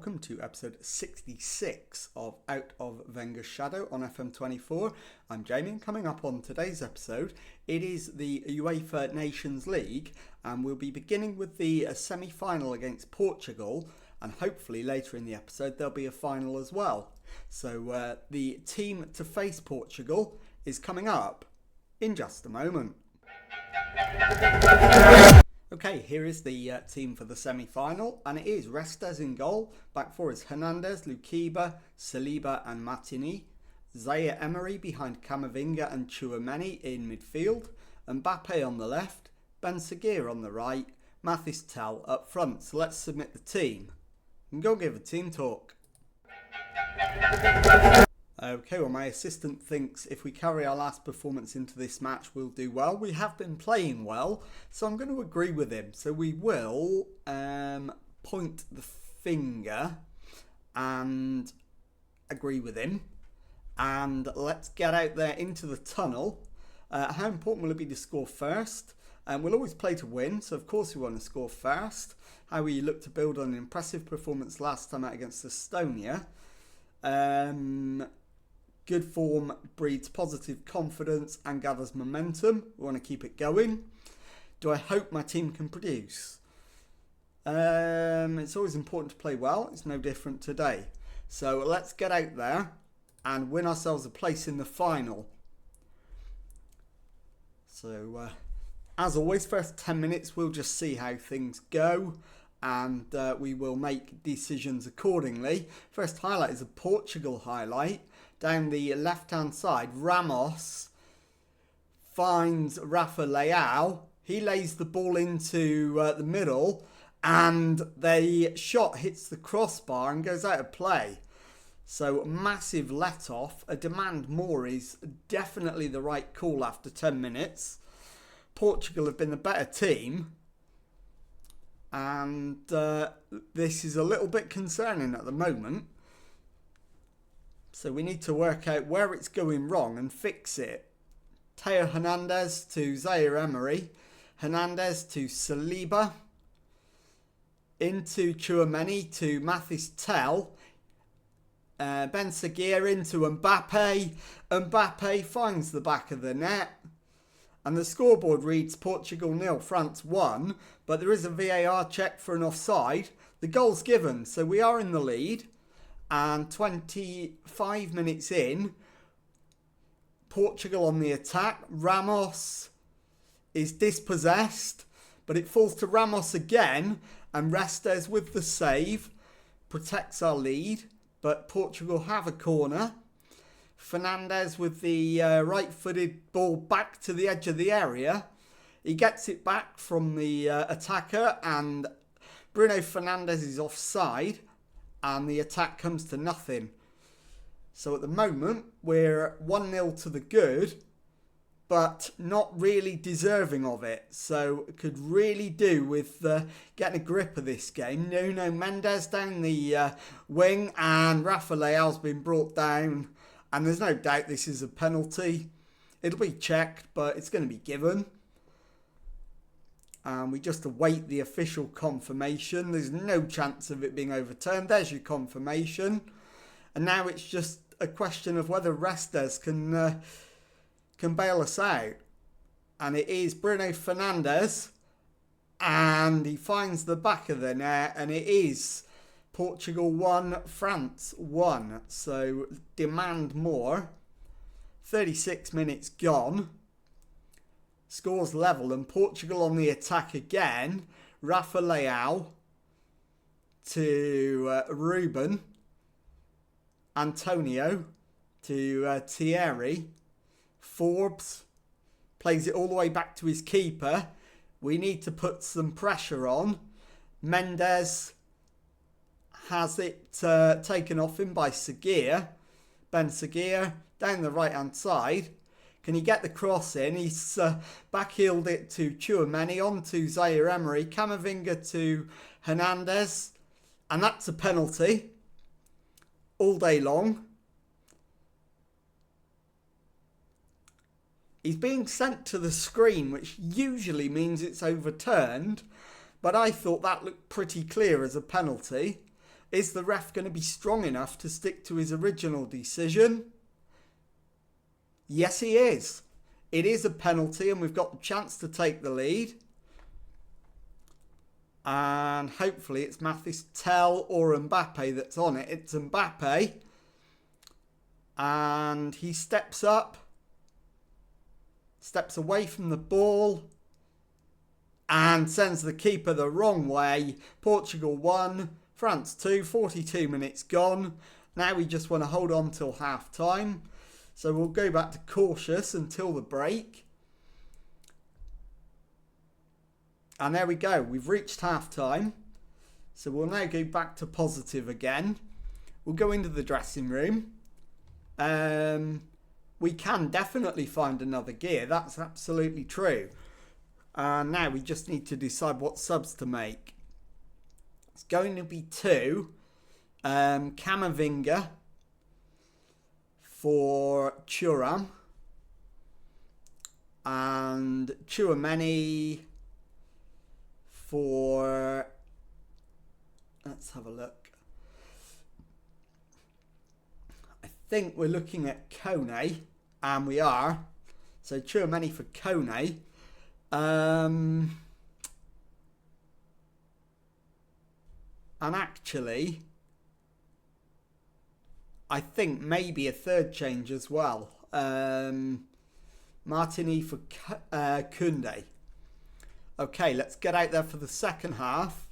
welcome to episode 66 of Out of Wenger's Shadow on FM24. I'm Jamie, and coming up on today's episode, it is the UEFA Nations League, and we'll be beginning with the semi-final against Portugal, and hopefully later in the episode there'll be a final as well. So the team to face Portugal is coming up in just a moment. Okay, here is the team for the semi-final, and it is Restes in goal. Back four is Hernandez, Luquiba, Saliba and Martini. Zaire Emery behind Camavinga and Tchouameni in midfield. Mbappe on the left, Ben Seguir on the right, Mathis Tel up front. So let's submit the team and go give a team talk. Okay, well, my assistant thinks if we carry our last performance into this match, we'll do well. We have been playing well, so I'm going to agree with him. So we will point the finger and agree with him. And let's get out there into the tunnel. How important will it be to score first? We'll always play to win, so of course we want to score first. How we look to build on an impressive performance last time out against Estonia. Good form breeds positive confidence and gathers momentum. We want to keep it going. Do I hope my team can produce? It's always important to play well. It's no different today. So let's get out there and win ourselves a place in the final. So as always, first 10 minutes we'll just see how things go, and we will make decisions accordingly. First highlight is a Portugal highlight. Down the left-hand side, Ramos finds Rafa Leão. He lays the ball into the middle, and the shot hits the crossbar and goes out of play. So massive let-off. A demand more is definitely the right call after 10 minutes. Portugal have been the better team, and this is a little bit concerning at the moment. So we need to work out where it's going wrong and fix it. Theo Hernandez to Zaire Emery. Hernandez to Saliba. Into Tchouameni to Mathis Tel. Ben Seguir into Mbappe. Mbappe finds the back of the net. And the scoreboard reads Portugal 0, France 1. But there is a VAR check for an offside. The goal's given, so we are in the lead. And 25 minutes in, Portugal on the attack. Ramos is dispossessed, but it falls to Ramos again, and Restes with the save protects our lead, but Portugal have a corner. Fernandez with the right-footed ball back to the edge of the area. He gets it back from the attacker, and Bruno Fernandes is offside. And the attack comes to nothing. So at the moment, we're 1-0 to the good, but not really deserving of it. So it could really do with getting a grip of this game. Nuno Mendes down the wing, and Rafa Leão's been brought down. And there's no doubt this is a penalty. It'll be checked, but it's going to be given. And we just await the official confirmation. There's no chance of it being overturned. There's your confirmation. And now it's just a question of whether Restes can bail us out. And it is Bruno Fernandes. And he finds the back of the net. And it is Portugal 1, France 1. So demand more. 36 minutes gone. Scores level, and Portugal on the attack again. Rafa Leão to Ruben. Antonio to Thierry. Forbes plays it all the way back to his keeper. We need to put some pressure on. Mendes has it taken off him by Seguir. Ben Seguir down the right-hand side. Can he get the cross in? He's backheeled it to Tchouameni, on to Zaire Emery, Camavinga to Hernandez. And that's a penalty all day long. He's being sent to the screen, which usually means it's overturned. But I thought that looked pretty clear as a penalty. Is the ref going to be strong enough to stick to his original decision? Yes, he is. It is a penalty and we've got the chance to take the lead. And hopefully it's Mathys Tel or Mbappe that's on it. It's Mbappe. And he steps up. Steps away from the ball. And sends the keeper the wrong way. Portugal 1, France 2, 42 minutes gone. Now we just want to hold on till half time. So we'll go back to cautious until the break. And there we go. We've reached half time. So we'll now go back to positive again. We'll go into the dressing room. We can definitely find another gear. That's absolutely true. Now we just need to decide what subs to make. It's going to be 2. Camavinga for Thuram. And Tchouameni for... Let's have a look. I think we're looking at Kone. And we are. So Tchouameni for Kone. And actually, I think maybe a third change as well. Martini for Koundé. Okay, let's get out there for the second half.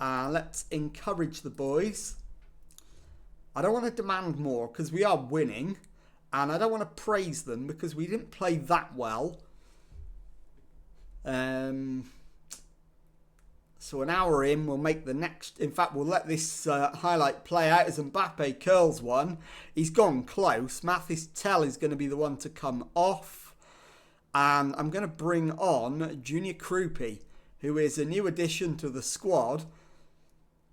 Let's encourage the boys. I don't want to demand more because we are winning. And I don't want to praise them because we didn't play that well. So an hour in, we'll make the next... In fact, we'll let this highlight play out as Mbappe curls one. He's gone close. Mathys Tel is going to be the one to come off. And I'm going to bring on Junior Krupi, who is a new addition to the squad.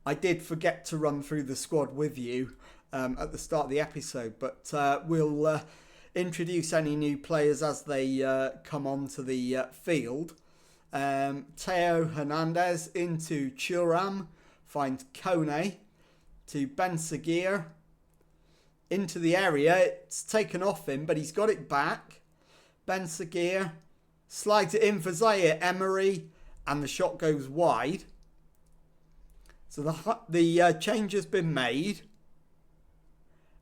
I did forget to run through the squad with you at the start of the episode. But we'll introduce any new players as they come onto the field. Theo Hernandez into Thuram, finds Kone to Ben Seguir into the area. It's taken off him, but he's got it back. Ben Seguir slides it in for Zaire Emery, and the shot goes wide. So the change has been made,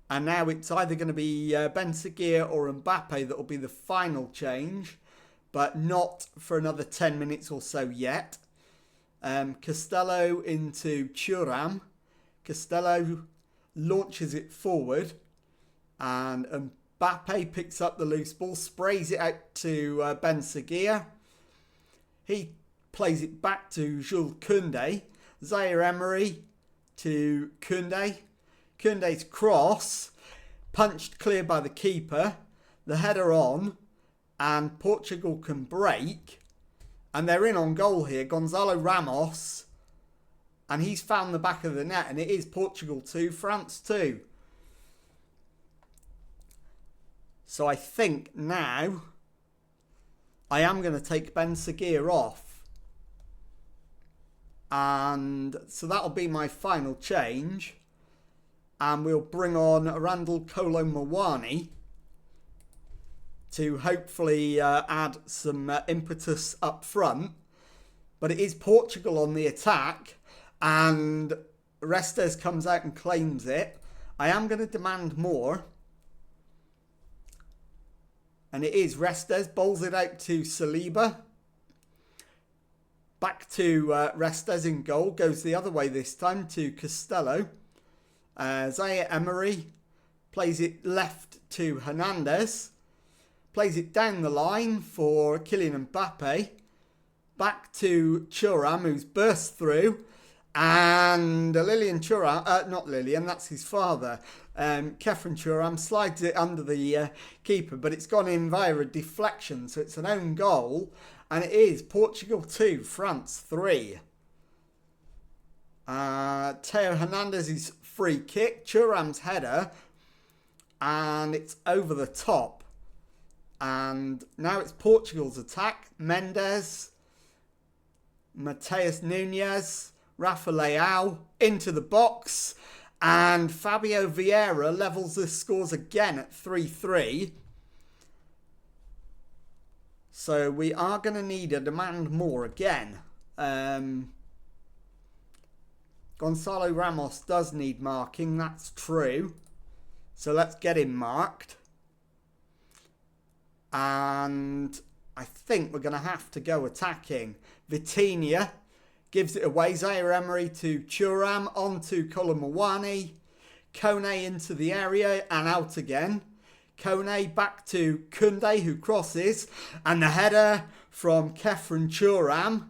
and now it's either going to be Ben Seguir or Mbappe that will be the final change. But not for another 10 minutes or so yet. Costello into Thuram. Costello launches it forward. And Mbappe picks up the loose ball, sprays it out to Ben Seguir. He plays it back to Jules Koundé. Zaire Emery to Koundé. Koundé's cross, punched clear by the keeper. The header on. And Portugal can break. And they're in on goal here. Gonzalo Ramos. And he's found the back of the net. And it is Portugal 2, France 2. So I think now I am going to take Ben Seguir off. And so that'll be my final change. And we'll bring on Randall Kolo Muani to hopefully add some impetus up front. But it is Portugal on the attack. And Restes comes out and claims it. I am going to demand more. And it is Restes. Bowls it out to Saliba. Back to Restes in goal. Goes the other way this time to Costello. Zaire Emery plays it left to Hernandez. Plays it down the line for Kylian Mbappe. Back to Thuram, who's burst through. And Lilian Thuram, not Lilian, that's his father. Kefren Thuram slides it under the keeper, but it's gone in via a deflection. So it's an own goal. And it is Portugal 2, France 3. Theo Hernandez's free kick. Thuram's header. And it's over the top. And now it's Portugal's attack. Mendes, Mateus Nunes, Rafa Leao into the box. And Fabio Vieira levels the scores again at 3-3. So we are going to need a demand more again. Gonzalo Ramos does need marking, that's true. So let's get him marked. And I think we're going to have to go attacking. Vitinha gives it away. Zaire Emery to Thuram, on to Colomwani. Kone into the area and out again. Kone back to Koundé, who crosses. And the header from Kefren Thuram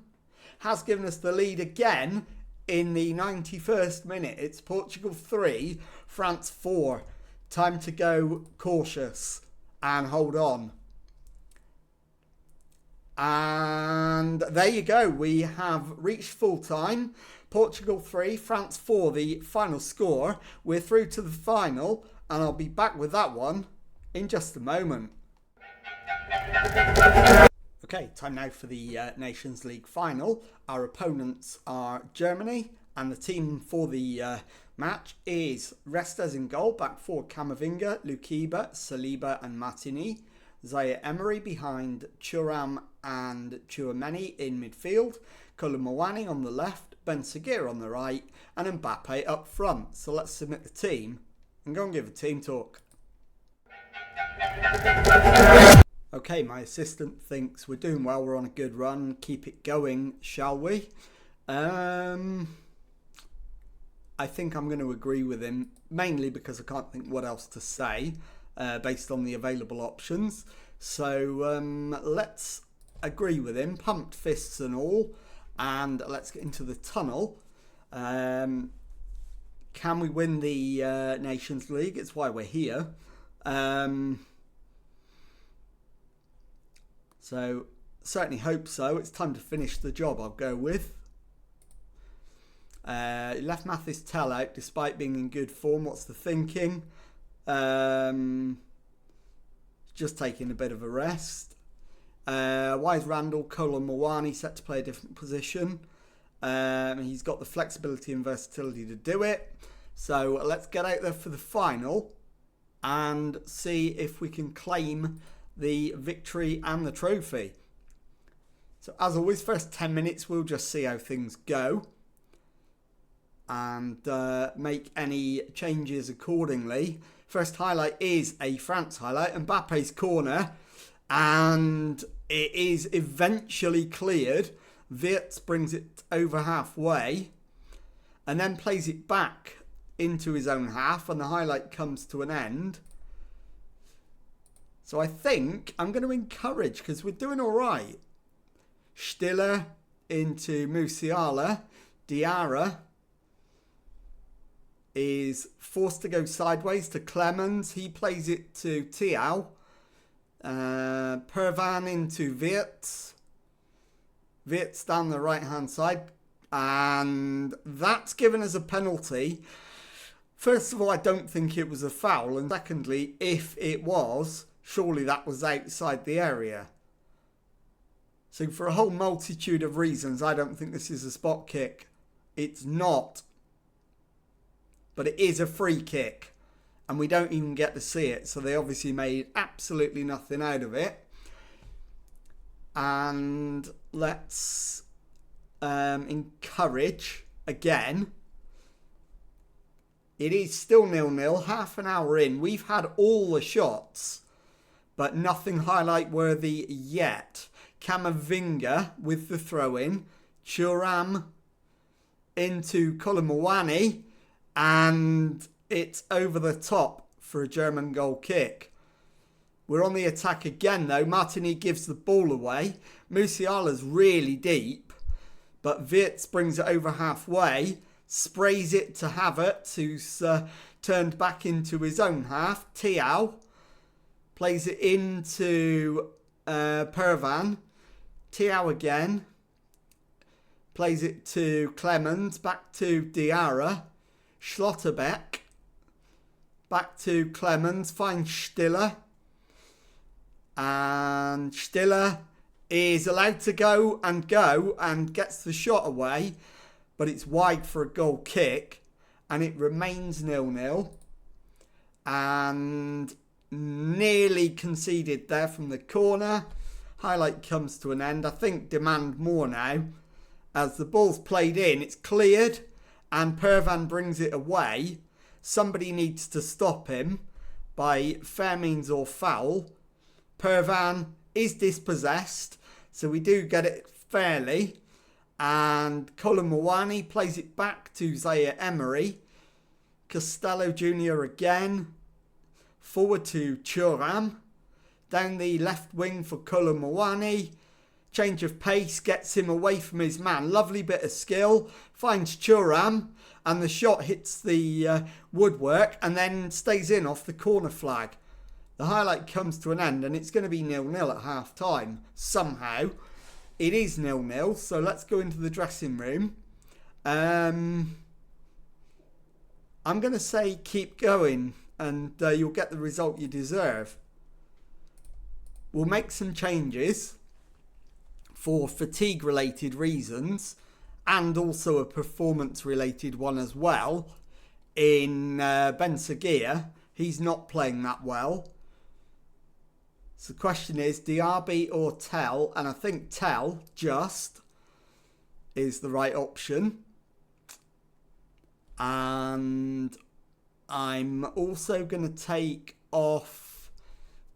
has given us the lead again in the 91st minute. It's Portugal 3, France 4. Time to go cautious and hold on. And there you go. We have reached full time. Portugal 3, France 4, the final score. We're through to the final, and I'll be back with that one in just a moment. Okay, time now for the Nations League final. Our opponents are Germany, and the team for the match is Restes in goal, back four Camavinga, Lukiba, Saliba and Martini. Zaire Emery behind Thuram and Tchouameni in midfield. Colomwani on the left, Ben Seguir on the right, and Mbappe up front. So let's submit the team and go and give a team talk. Okay, my assistant thinks we're doing well, we're on a good run, keep it going, shall we? I think I'm going to agree with him, mainly because I can't think what else to say based on the available options. So let's agree with him, pumped fists and all, and let's get into the tunnel. Can we win the Nations League? It's why we're here. So, certainly hope so. It's time to finish the job, I'll go with. Left Mathis Tell out despite being in good form. What's the thinking? Just taking a bit of a rest. Why is Randall Colomwani set to play a different position? He's got the flexibility and versatility to do it. So let's get out there for the final and see if we can claim the victory and the trophy. So as always, first 10 minutes we'll just see how things go and make any changes accordingly. First highlight is a France highlight, Mbappe's corner, and it is eventually cleared. Wirtz brings it over halfway and then plays it back into his own half, and the highlight comes to an end. So I think I'm going to encourage, because we're doing all right. Stiller into Musiala. Diarra is forced to go sideways to Clemens. He plays it to Thiaw. Pervan into Wirtz. Wirtz down the right-hand side. And that's given us a penalty. First of all, I don't think it was a foul. And secondly, if it was, surely that was outside the area. So for a whole multitude of reasons, I don't think this is a spot kick. It's not. But it is a free kick. And we don't even get to see it. So they obviously made absolutely nothing out of it. And let's encourage again. It is still 0-0, half an hour in. We've had all the shots, but nothing highlight worthy yet. Camavinga with the throw in. Thuram into Colomwani. And it's over the top for a German goal kick. We're on the attack again though. Martini gives the ball away. Musiala's really deep. But Wirtz brings it over halfway. Sprays it to Havertz, who's turned back into his own half. Thiaw plays it into Pervan. Thiaw again. Plays it to Clemens. Back to Diarra. Schlotterbeck. Back to Clemens. Finds Stiller. And Stiller is allowed to go and gets the shot away. but it's wide for a goal kick, and it remains 0-0. And nearly conceded there from the corner. Highlight comes to an end. I think demand more now. As the ball's played in, it's cleared, and Pervan brings it away. Somebody needs to stop him by fair means or foul. Pervan is dispossessed, so we do get it fairly. And Kolo Muani plays it back to Zaire Emery. Costello Jr. again. Forward to Thuram. Down the left wing for Kolo Muani. Change of pace gets him away from his man. Lovely bit of skill. Finds Thuram. And the shot hits the woodwork and then stays in off the corner flag. The highlight comes to an end, and it's going to be 0-0 at half time. Somehow. It is 0-0. So let's go into the dressing room. I'm going to say keep going, and you'll get the result you deserve. We'll make some changes for fatigue-related reasons, and also a performance-related one as well. In Ben Seguir, he's not playing that well. So the question is, Diaby or Tell? And I think Tell, just, is the right option. And I'm also going to take off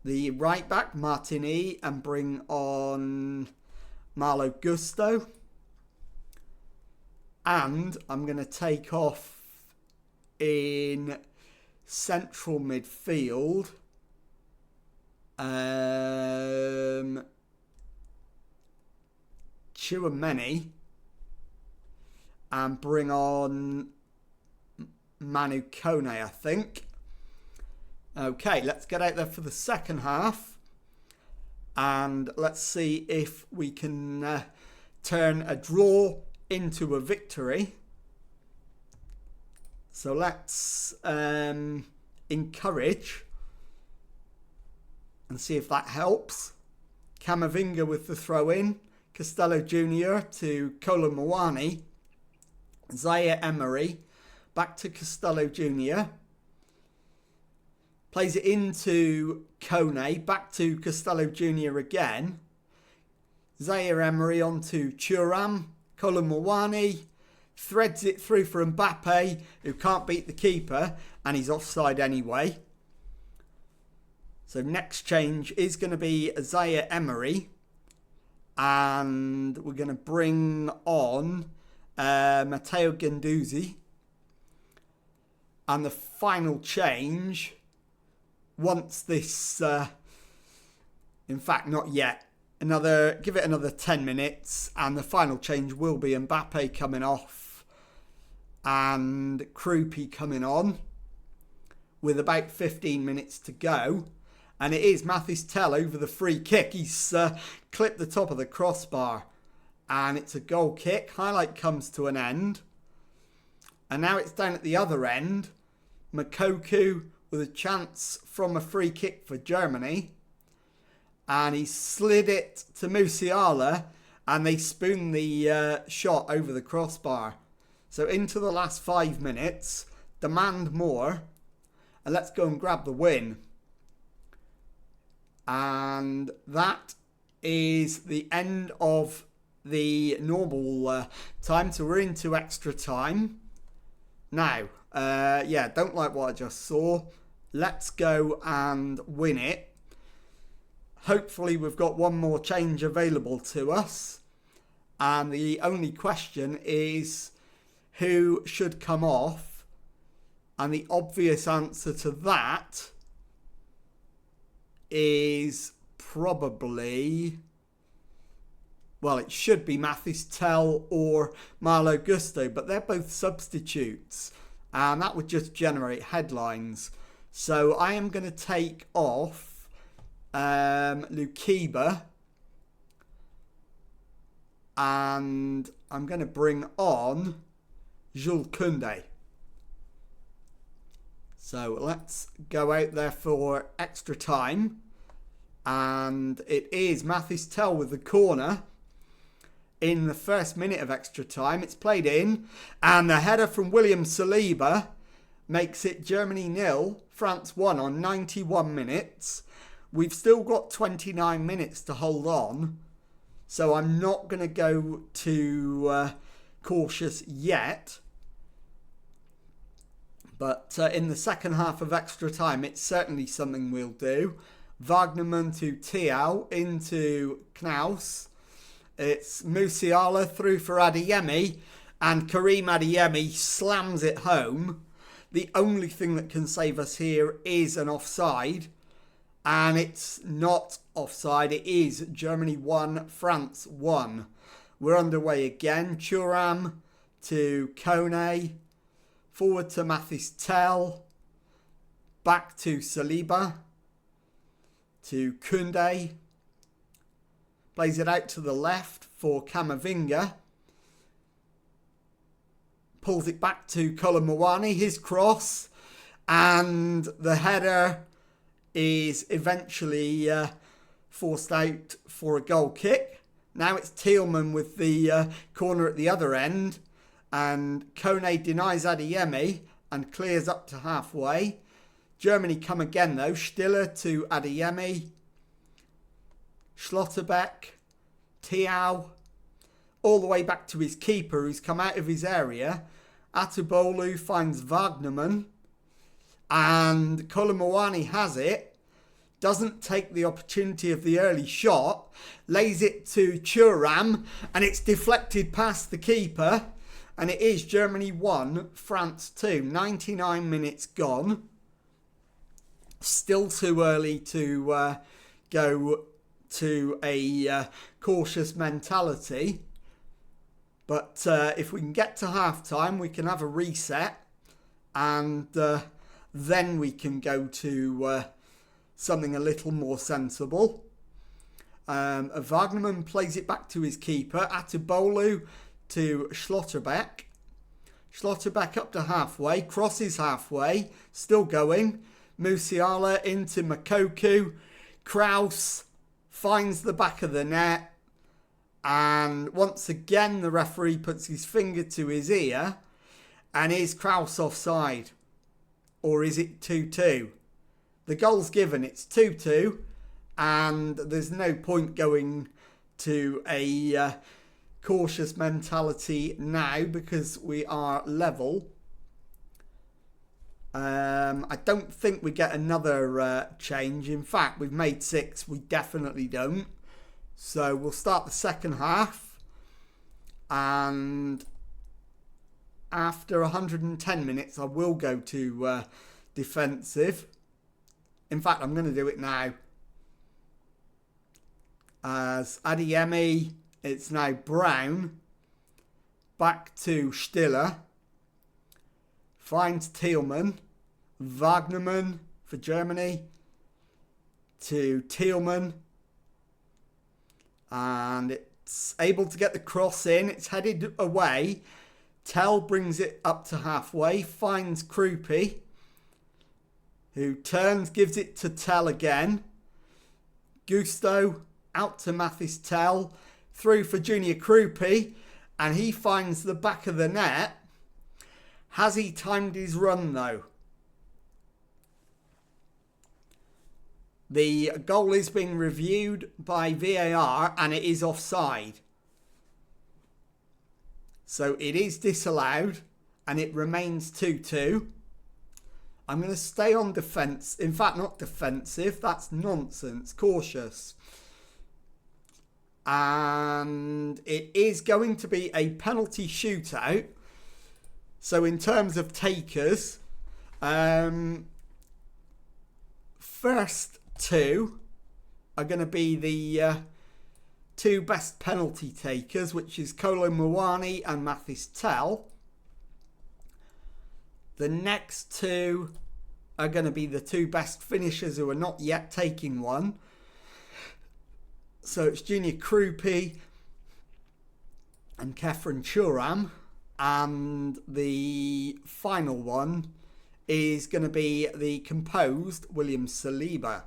the right back, Martini, and bring on Malo Gusto. And I'm going to take off in central midfield Chouameni, and bring on Manu Kone, I think. Okay, let's get out there for the second half, and let's see if we can turn a draw into a victory. So let's encourage and see if that helps. Camavinga with the throw in. Costello Jr. to Kolo Muani. Zaire Emery back to Costello Jr. Plays it into Kone, back to Costello Jr. again. Zaire Emery onto Thuram. Kolo Muani threads it through for Mbappe, who can't beat the keeper, and he's offside anyway. So next change is going to be Zaire Emery, and we're going to bring on Matteo Guendouzi. And the final change, once this, in fact not yet, give it another 10 minutes, and the final change will be Mbappe coming off and Krupi coming on with about 15 minutes to go. And it is Mathis Tell over the free kick. He's clipped the top of the crossbar, and it's a goal kick. Highlight comes to an end, and now it's down at the other end. Makoku with a chance from a free kick for Germany, and he slid it to Musiala, and they spoon the shot over the crossbar. So into the last 5 minutes, demand more, and let's go and grab the win. And that is the end of the normal time. So we're into extra time. Now, don't like what I just saw. Let's go and win it. Hopefully we've got one more change available to us. And the only question is who should come off. And the obvious answer to that is probably, well, it should be Mathis Tell or Malo Gusto, but they're both substitutes, and that would just generate headlines. So I am going to take off Lukiba, and I'm going to bring on Jules Koundé. So let's go out there for extra time. And it is Mathis Tell with the corner. in the first minute of extra time. It's played in, and the header from William Saliba makes it Germany 0, France 1 on 91 minutes. We've still got 29 minutes to hold on, so I'm not going to go too cautious yet. But in the second half of extra time, it's certainly something we'll do. Wagnerman to Thiaw into Knaus. It's Musiala through for Adeyemi, and Karim Adeyemi slams it home. The only thing that can save us here is an offside, and it's not offside. It is Germany 1, France 1. We're underway again. Thuram to Kone, forward to Mathis Tel, back to Saliba, to Koundé, plays it out to the left for Camavinga, pulls it back to Colomouani, his cross, and the header is eventually forced out for a goal kick. Now it's Thielmann with the corner at the other end, and Kone denies Adeyemi and clears up to halfway. Germany come again though. Stiller to Adeyemi, Schlotterbeck, Thiaw, all the way back to his keeper who's come out of his area. Atubolu finds Wagnerman, and Colomouani has it, doesn't take the opportunity of the early shot, lays it to Thuram, and it's deflected past the keeper, and it is Germany 1, France 2. 99 minutes gone. Still too early to go to a cautious mentality. But if we can get to half-time, we can have a reset, and then we can go to something a little more sensible. Wagnerman plays it back to his keeper. Atubolu to Schlotterbeck. Schlotterbeck up to halfway, crosses halfway, still going. Musiala into Makoku. Kraus finds the back of the net. And once again, the referee puts his finger to his ear. And is Kraus offside? Or is it 2-2? The goal's given, it's 2-2. And there's no point going to a cautious mentality now because we are level. I don't think we get another change. In fact, we've made 6. We definitely don't. So we'll start the second half. And after 110 minutes, I will go to defensive. In fact, I'm going to do it now. As Adeyemi, it's now Brown. Back to Stiller. Finds Thielmann. Wagnerman for Germany. To Thielmann. And it's able to get the cross in. It's headed away. Tell brings it up to halfway. Finds Krupi, who turns, gives it to Tell again. Gusto out to Mathis Tell. Through for Junior Krupi. And he finds the back of the net. Has he timed his run though? The goal is being reviewed by VAR and it is offside. So it is disallowed and it remains 2-2. I'm going to stay on defence. In fact, not defensive. That's nonsense. Cautious. And it is going to be a penalty shootout. So in terms of takers, first 2 are going to be the 2 best penalty takers, which is Colomouani and Mathis Tell. The next 2 are going to be the 2 best finishers who are not yet taking one. So it's Junior Krupi and Kefren Thuram. And the final one is going to be the composed William Saliba.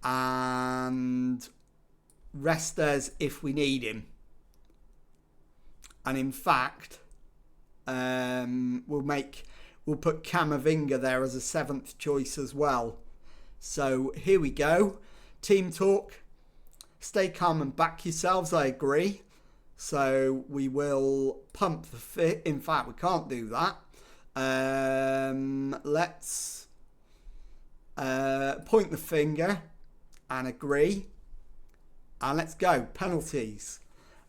And Restes if we need him. And in fact, we'll put Camavinga there as a 7th choice as well. So here we go. Team talk. Stay calm and back yourselves. I agree. So we will pump the fit. In fact, we can't do that. Let's point the finger and agree. And let's go. Penalties.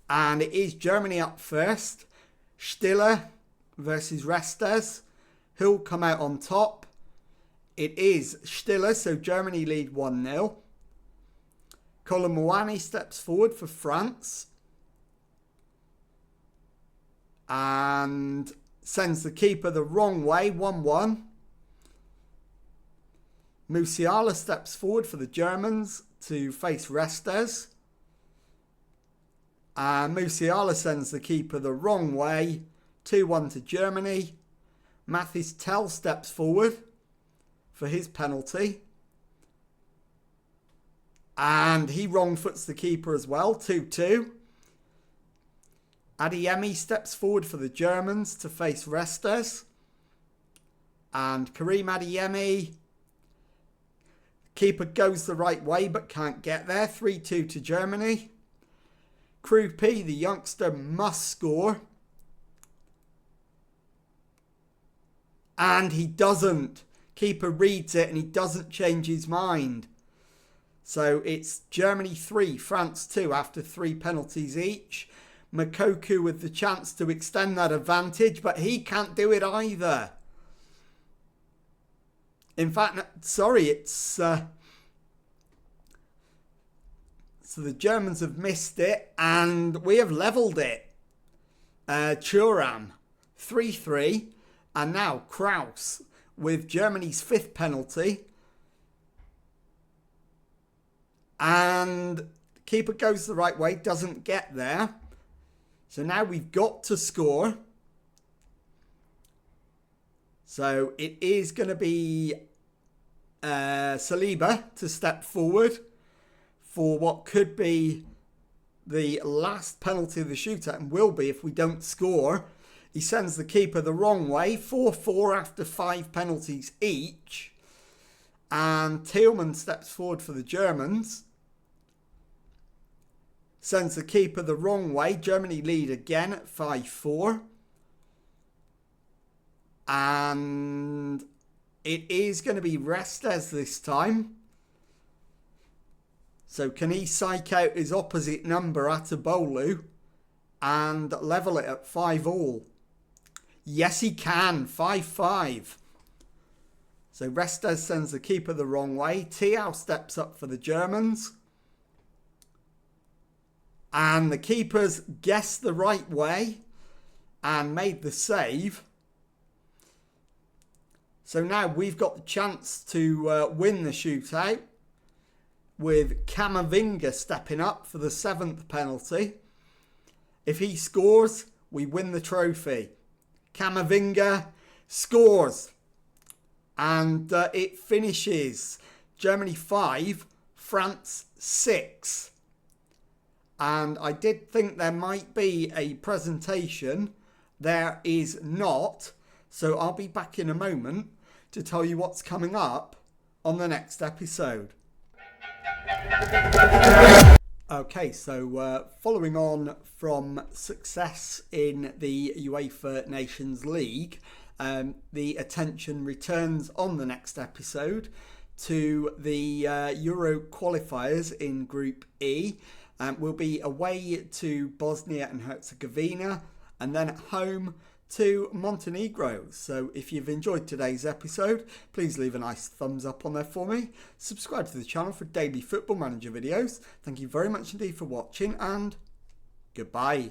And it is Germany up first. Stiller versus Restes. Who'll come out on top? It is Stiller, so Germany lead 1-0. Colomouani steps forward for France. And sends the keeper the wrong way, 1-1. Musiala steps forward for the Germans to face Restes. And Musiala sends the keeper the wrong way, 2-1 to Germany. Mathis Tel steps forward for his penalty. And he wrong-foots the keeper as well, 2-2. Adeyemi steps forward for the Germans to face Restes. And Karim Adeyemi, keeper goes the right way but can't get there, 3-2 to Germany. Krupi, the youngster, must score. And he doesn't. Keeper reads it and he doesn't change his mind. So it's Germany 3, France 2 after 3 penalties each. Makoku with the chance to extend that advantage, but he can't do it either. In fact, sorry, it's... So the Germans have missed it and we have levelled it. Thuram, 3-3. And now Kraus with Germany's 5th penalty. And keeper goes the right way, doesn't get there. So now we've got to score. So it is going to be Saliba to step forward for what could be the last penalty of the shootout, and will be if we don't score. He sends the keeper the wrong way, 4-4 after 5 penalties each. And Thielmann steps forward for the Germans. Sends the keeper the wrong way. Germany lead again at 5-4. And it is going to be Restes this time. So can he psych out his opposite number, Atabolu, and level it at 5-5? Yes, he can. 5-5. So Restes sends the keeper the wrong way. Thiaw steps up for the Germans. And the keepers guessed the right way and made the save. So now we've got the chance to win the shootout with Camavinga stepping up for the 7th penalty. If he scores, we win the trophy. Camavinga scores. And it finishes Germany 5, France 6. And I did think there might be a presentation. There is not. So I'll be back in a moment to tell you what's coming up on the next episode. Okay, so following on from success in the UEFA Nations League, the attention returns on the next episode to the Euro qualifiers in Group E. We'll be away to Bosnia and Herzegovina and then at home to Montenegro. So if you've enjoyed today's episode, please leave a nice thumbs up on there for me. Subscribe to the channel for daily Football Manager videos. Thank you very much indeed for watching and goodbye.